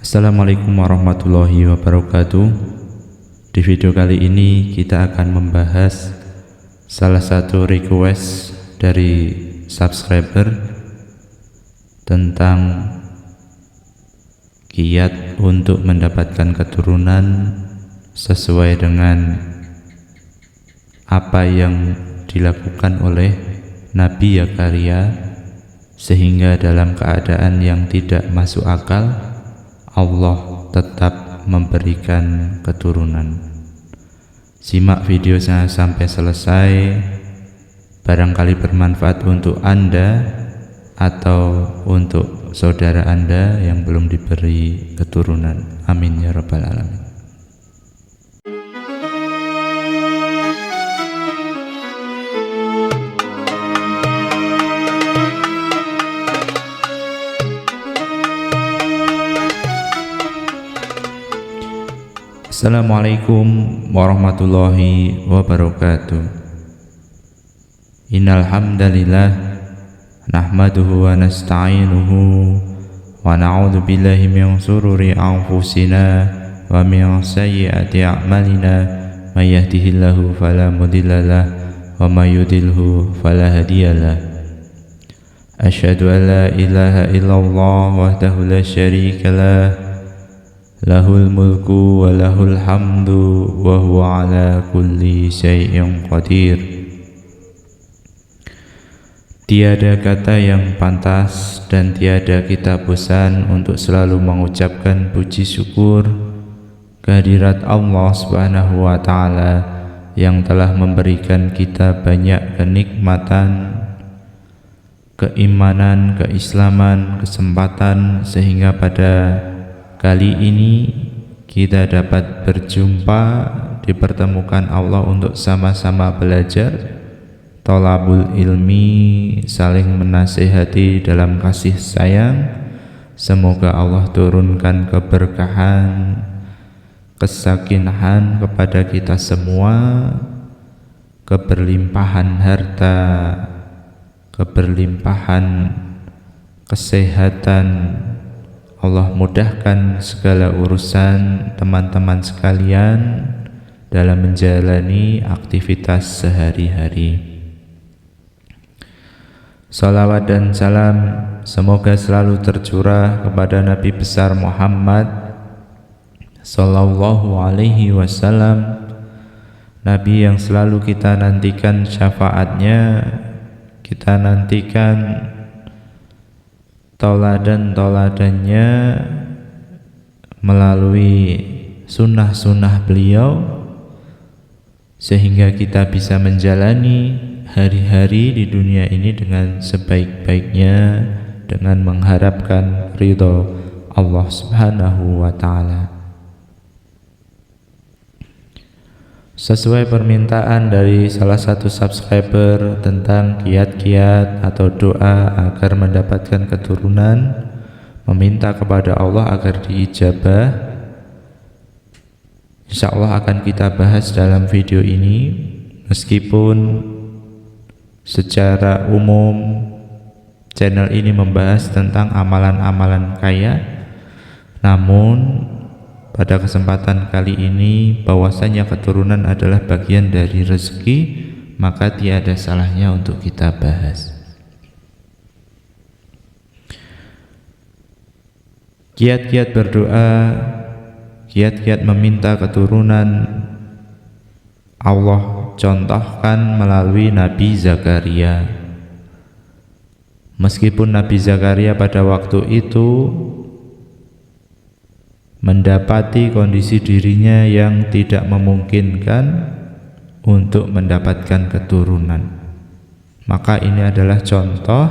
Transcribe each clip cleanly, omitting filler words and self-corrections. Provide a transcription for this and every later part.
Assalamualaikum warahmatullahi wabarakatuh. Di video kali ini kita akan membahas salah satu request dari subscriber tentang kiat untuk mendapatkan keturunan sesuai dengan apa yang dilakukan oleh Nabi Zakaria, sehingga dalam keadaan yang tidak masuk akal Allah tetap memberikan keturunan. Simak videonya sampai selesai, barangkali bermanfaat untuk Anda atau untuk saudara Anda yang belum diberi keturunan. Amin ya rabbal alamin. Assalamualaikum warahmatullahi wabarakatuh. Innal hamdalillah nahmaduhu wa nasta'inuhu wa na'udzu billahi min shururi anfusina wa min sayyiati a'malina. May yahdihillahu fala mudhillalah wa may yudhlilhu fala hadiyalah. Asyhadu an la ilaha illallah wahdahu la syarikalah, lahul mulku wa lahul hamdu wa huwa ala kulli syai'in qadir. Tiada kata yang pantas dan tiada kita bosan untuk selalu mengucapkan puji syukur kehadirat Allah Subhanahu wa taala yang telah memberikan kita banyak kenikmatan, keimanan, keislaman, kesempatan, sehingga pada kali ini kita dapat berjumpa, dipertemukan Allah untuk sama-sama belajar, thalabul ilmi, saling menasihati dalam kasih sayang. Semoga Allah turunkan keberkahan, kesakinahan kepada kita semua, keberlimpahan harta, keberlimpahan kesehatan. Allah mudahkan segala urusan teman-teman sekalian dalam menjalani aktivitas sehari-hari. Salawat dan salam semoga selalu tercurah kepada Nabi besar Muhammad sallallahu alaihi wasallam, Nabi yang selalu kita nantikan syafaatnya, kita nantikan tauladan-tauladannya melalui sunnah-sunnah beliau, sehingga kita bisa menjalani hari-hari di dunia ini dengan sebaik-baiknya, dengan mengharapkan ridho Allah Subhanahu wa ta'ala. Sesuai permintaan dari salah satu subscriber tentang kiat-kiat atau doa agar mendapatkan keturunan, meminta kepada Allah agar diijabah, insya Allah akan kita bahas dalam video ini. Meskipun secara umum channel ini membahas tentang amalan-amalan kaya, namun pada kesempatan kali ini bahwasanya keturunan adalah bagian dari rezeki, maka tiada salahnya untuk kita bahas. Kiat-kiat berdoa, kiat-kiat meminta keturunan Allah contohkan melalui Nabi Zakaria. Meskipun Nabi Zakaria pada waktu itu mendapati kondisi dirinya yang tidak memungkinkan untuk mendapatkan keturunan, maka ini adalah contoh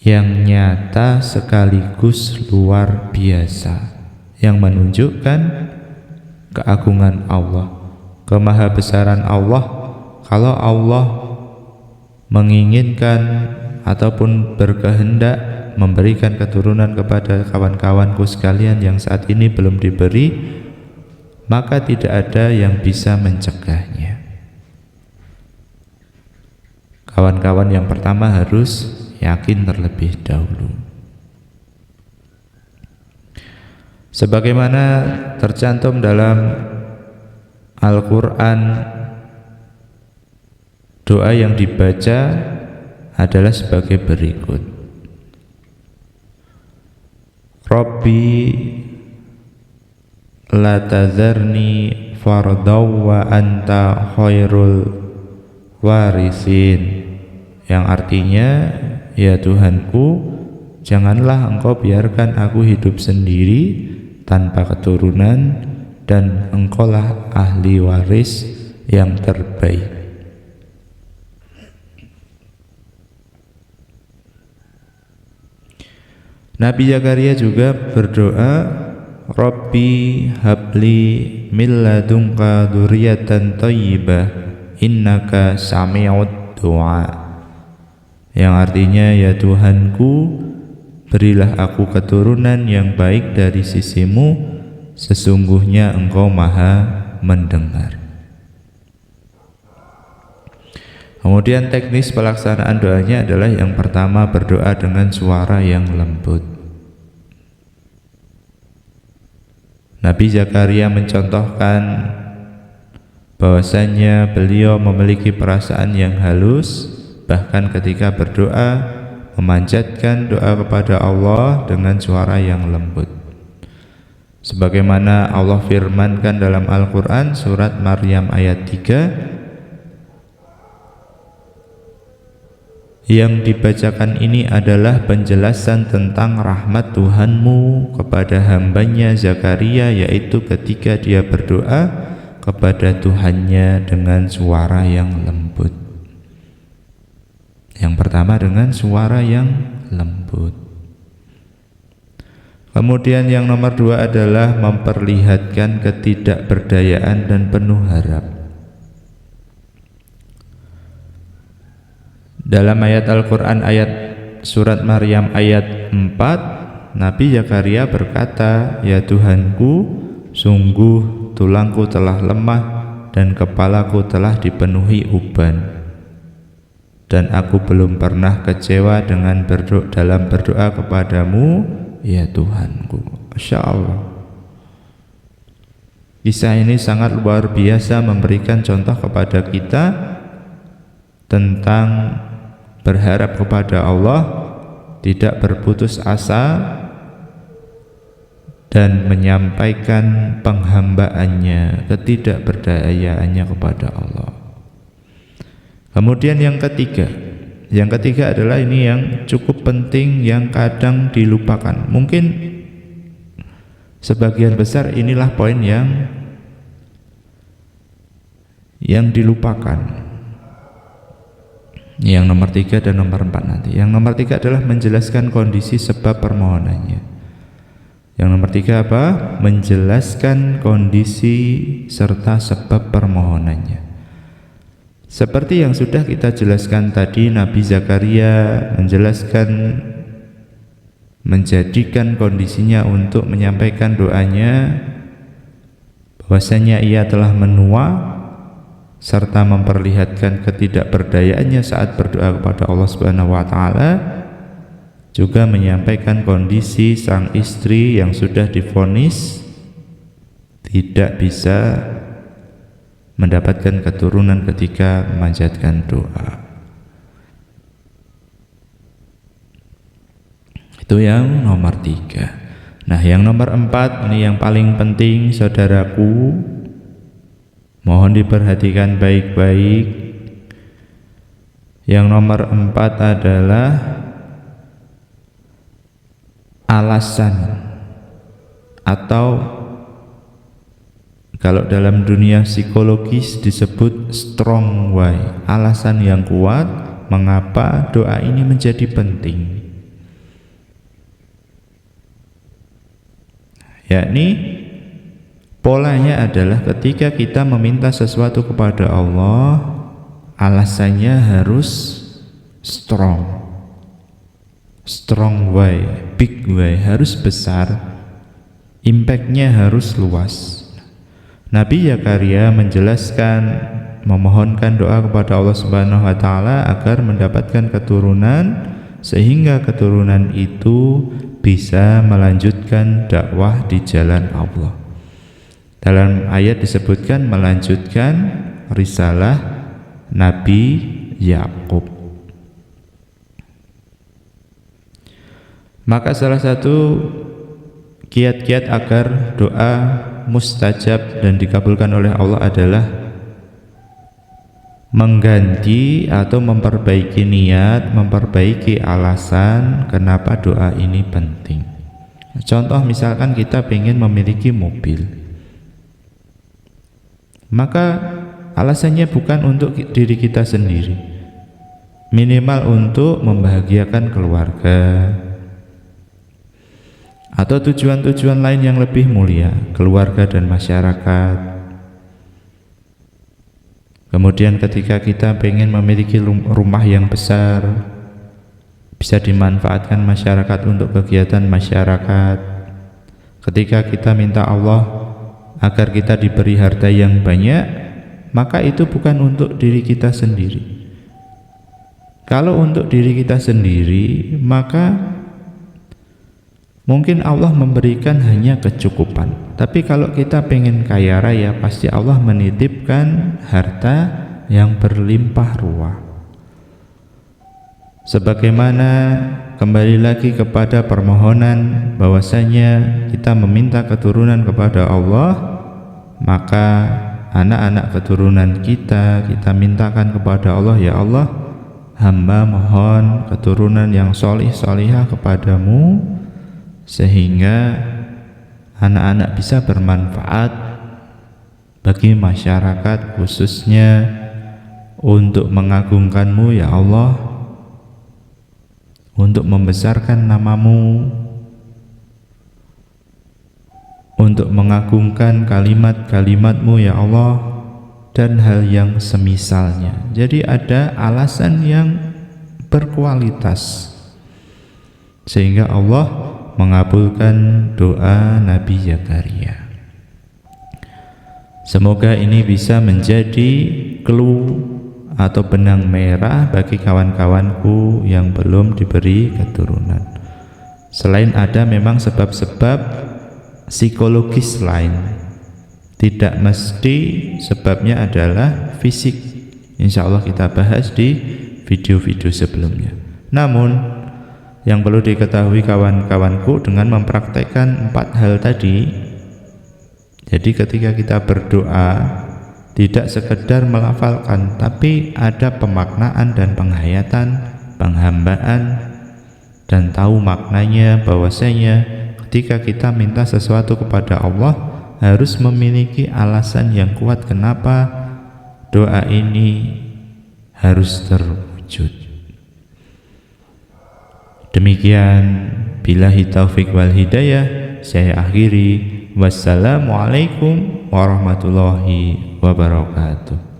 yang nyata sekaligus luar biasa, yang menunjukkan keagungan Allah, kemahabesaran Allah. Kalau Allah menginginkan ataupun berkehendak memberikan keturunan kepada kawan-kawanku sekalian yang saat ini belum diberi, maka tidak ada yang bisa mencegahnya. Kawan-kawan yang pertama harus yakin terlebih dahulu. Sebagaimana tercantum dalam Al-Quran, doa yang dibaca adalah sebagai berikut: Rabbi la tadharni fardaw wa anta khairul warisin, yang artinya, ya Tuhanku, janganlah engkau biarkan aku hidup sendiri tanpa keturunan, dan engkaulah ahli waris yang terbaik. Nabi Zakaria juga berdoa, Rabbi habli min ladunka dzurriyyatan thayyibah innaka sami'ud du'a, yang artinya, ya Tuhanku, berilah aku keturunan yang baik dari sisimu, sesungguhnya engkau maha mendengar. Kemudian teknis pelaksanaan doanya adalah yang pertama, berdoa dengan suara yang lembut. Nabi Zakaria mencontohkan bahwasanya beliau memiliki perasaan yang halus, bahkan ketika berdoa memanjatkan doa kepada Allah dengan suara yang lembut. Sebagaimana Allah firmankan dalam Al-Quran surat Maryam ayat 3, yang dibacakan ini adalah penjelasan tentang rahmat Tuhanmu kepada hambanya Zakaria, yaitu ketika dia berdoa kepada Tuhannya dengan suara yang lembut. Yang pertama dengan suara yang lembut. Kemudian yang nomor 2 adalah memperlihatkan ketidakberdayaan dan penuh harap. Dalam ayat Al-Quran ayat surat Maryam ayat 4, Nabi Zakaria berkata, ya Tuhanku, sungguh tulangku telah lemah dan kepalaku telah dipenuhi uban, dan aku belum pernah kecewa dengan dalam berdoa kepadamu, ya Tuhanku. Masya Allah. Kisah ini sangat luar biasa, memberikan contoh kepada kita tentang berharap kepada Allah, tidak berputus asa, dan menyampaikan penghambaannya, ketidakberdayaannya kepada Allah. Kemudian yang ketiga adalah ini yang cukup penting, yang kadang dilupakan. Mungkin sebagian besar inilah poin yang dilupakan. Yang nomor 3 dan nomor 4 nanti. Yang nomor 3 adalah menjelaskan kondisi sebab permohonannya. Yang nomor 3 apa? Menjelaskan kondisi serta sebab permohonannya. Seperti yang sudah kita jelaskan tadi, Nabi Zakaria menjadikan kondisinya untuk menyampaikan doanya bahwasanya ia telah menua, serta memperlihatkan ketidakberdayaannya saat berdoa kepada Allah Subhanahu wa taala, juga menyampaikan kondisi sang istri yang sudah divonis tidak bisa mendapatkan keturunan ketika memanjatkan doa. Itu yang nomor 3. Nah, yang nomor 4 ini yang paling penting, saudaraku, mohon diperhatikan baik-baik. Yang nomor 4 adalah alasan, atau kalau dalam dunia psikologis disebut strong why, alasan yang kuat mengapa doa ini menjadi penting. Yakni polanya adalah ketika kita meminta sesuatu kepada Allah, alasannya harus strong why, big why, harus besar, impactnya harus luas. Nabi Zakaria menjelaskan, memohonkan doa kepada Allah Subhanahu wa taala agar mendapatkan keturunan, sehingga keturunan itu bisa melanjutkan dakwah di jalan Allah. Dalam ayat disebutkan melanjutkan risalah Nabi Yakub. Maka salah satu kiat-kiat agar doa mustajab dan dikabulkan oleh Allah adalah mengganti atau memperbaiki niat, memperbaiki alasan kenapa doa ini penting. Contoh misalkan kita ingin memiliki mobil, maka alasannya bukan untuk diri kita sendiri, minimal untuk membahagiakan keluarga atau tujuan-tujuan lain yang lebih mulia, keluarga dan masyarakat. Kemudian ketika kita ingin memiliki rumah yang besar, bisa dimanfaatkan masyarakat untuk kegiatan masyarakat. Ketika kita minta Allah agar kita diberi harta yang banyak, maka itu bukan untuk diri kita sendiri. Kalau untuk diri kita sendiri, maka mungkin Allah memberikan hanya kecukupan. Tapi kalau kita pengen kaya raya, pasti Allah menitipkan harta yang berlimpah ruah. Sebagaimana kembali lagi kepada permohonan bahwasanya kita meminta keturunan kepada Allah, maka anak-anak keturunan kita mintakan kepada Allah, ya Allah, hamba mohon keturunan yang solih solihah kepadamu, sehingga anak-anak bisa bermanfaat bagi masyarakat, khususnya untuk mengagungkanmu ya Allah, untuk membesarkan namamu, untuk mengagungkan kalimat-kalimatmu ya Allah, dan hal yang semisalnya. Jadi ada alasan yang berkualitas sehingga Allah mengabulkan doa Nabi Zakaria. Semoga ini bisa menjadi clue atau benang merah bagi kawan-kawanku yang belum diberi keturunan. Selain ada memang sebab-sebab psikologis lain, tidak mesti sebabnya adalah fisik. Insya Allah kita bahas di video-video sebelumnya. Namun yang perlu diketahui kawan-kawanku, dengan mempraktekkan 4 hal tadi, jadi ketika kita berdoa tidak sekedar melafalkan, tapi ada pemaknaan dan penghayatan, penghambaan, dan tahu maknanya bahwasanya ketika kita minta sesuatu kepada Allah harus memiliki alasan yang kuat kenapa doa ini harus terwujud. Demikian, billahi taufik wal hidayah, saya akhiri. Wassalamualaikum warahmatullahi wabarakatuh.